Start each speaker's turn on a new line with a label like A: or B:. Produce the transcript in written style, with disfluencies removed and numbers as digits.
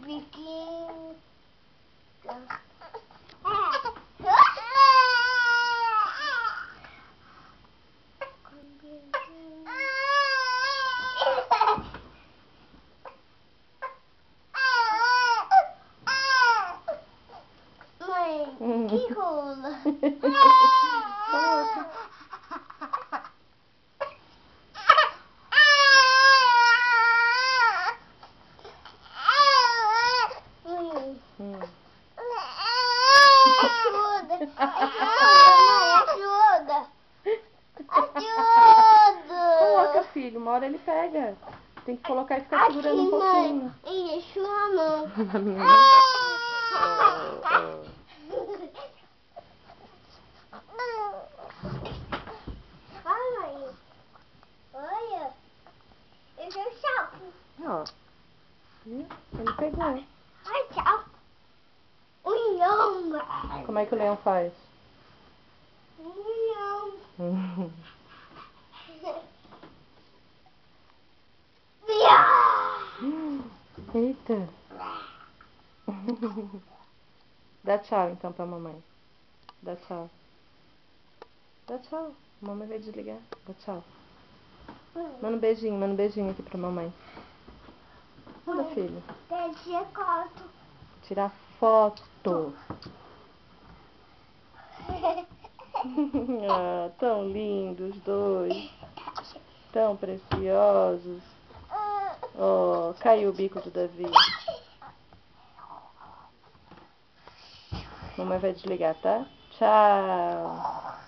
A: biquinho. Mãe, que rola? Ajuda! Ajuda!
B: Coloca, filho, uma hora ele pega. Tem que colocar e ficar segurando um pouquinho.
A: Mãe, encheu a mão.
B: Na minha mão.
A: Olha, mãe. Olha. Eu dei um chapo.
B: Ó. Viu? Ele pegou.
A: Ai, tchau. Um leão.
B: Como é que o leão faz?
A: Um leão.
B: Eita. Dá tchau então pra mamãe. Dá tchau. Dá tchau. Mamãe vai desligar. Dá tchau. Manda um beijinho aqui pra mamãe. Manda, filho.
A: Deixa corto.
B: Tirar foto. Ah, tão lindos os dois. Tão preciosos. Oh, caiu o bico do Davi. Mamãe vai desligar, tá? Tchau.